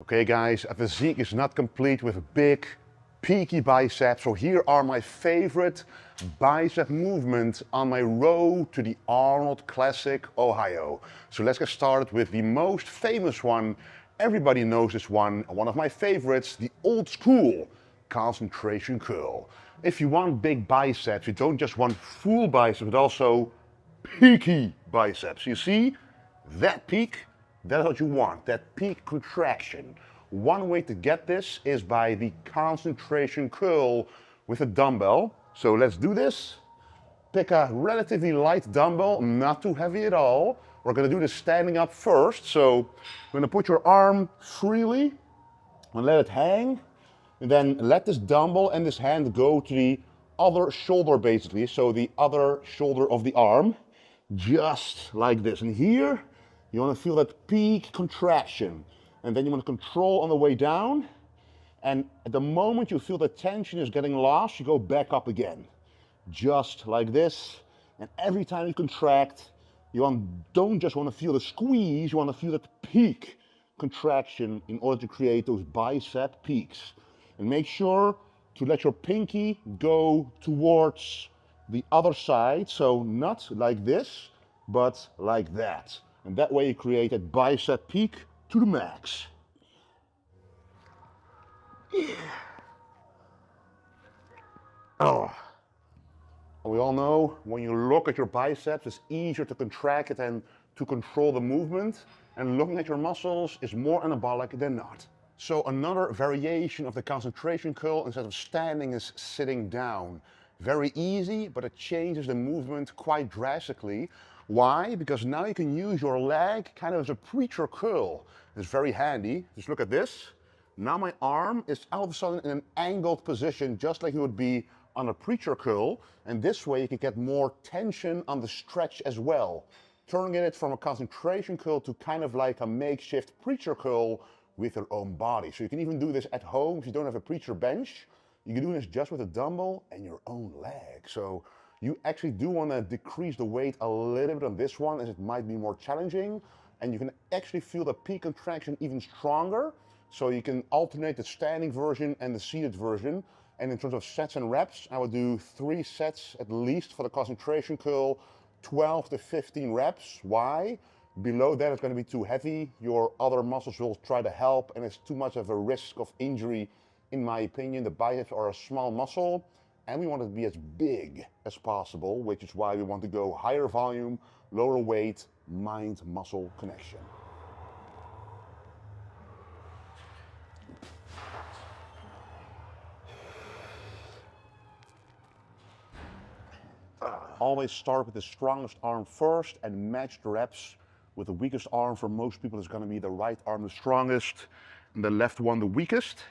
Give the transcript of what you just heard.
Okay guys, a physique is not complete with big, peaky biceps. So here are my favorite bicep movements on my road to the Arnold Classic, Ohio. So let's get started with the most famous one. Everybody knows this one of my favorites, the old school concentration curl. If you want big biceps, you don't just want full biceps, but also peaky biceps. You see, that peak, that's what you want, that peak contraction. One way to get this is by the concentration curl with a dumbbell. So let's do this. Pick a relatively light dumbbell, not too heavy at all. We're gonna do this standing up first. So you're gonna put your arm freely and let it hang. And then let this dumbbell and this hand go to the other shoulder basically. So the other shoulder of the arm, just like this. And here, you want to feel that peak contraction. And then you want to control on the way down. And at the moment you feel the tension is getting lost, you go back up again. Just like this. And every time you contract, you don't just want to feel the squeeze, you want to feel that peak contraction in order to create those bicep peaks. And make sure to let your pinky go towards the other side. So not like this, but like that. And that way you create a bicep peak to the max. Yeah. Oh. We all know when you look at your biceps, it's easier to contract it and to control the movement. And looking at your muscles is more anabolic than not. So another variation of the concentration curl, instead of standing, is sitting down. Very easy, but it changes the movement quite drastically. Why? Because now you can use your leg kind of as a preacher curl. It's very handy. Just look at this. Now my arm is all of a sudden in an angled position, just like it would be on a preacher curl. And this way you can get more tension on the stretch as well. Turning it from a concentration curl to kind of like a makeshift preacher curl with your own body. So you can even do this at home if you don't have a preacher bench. You can do this just with a dumbbell and your own leg. So you actually do want to decrease the weight a little bit on this one, as it might be more challenging. And you can actually feel the peak contraction even stronger. So you can alternate the standing version and the seated version. And in terms of sets and reps, I would do 3 sets at least for the concentration curl, 12 to 15 reps. Why? Below that it's going to be too heavy. Your other muscles will try to help, and it's too much of a risk of injury. In my opinion, the biceps are a small muscle, and we want it to be as big as possible, which is why we want to go higher volume, lower weight, mind-muscle connection. Always start with the strongest arm first and match the reps with the weakest arm. For most people, it's going to be the right arm the strongest and the left one the weakest.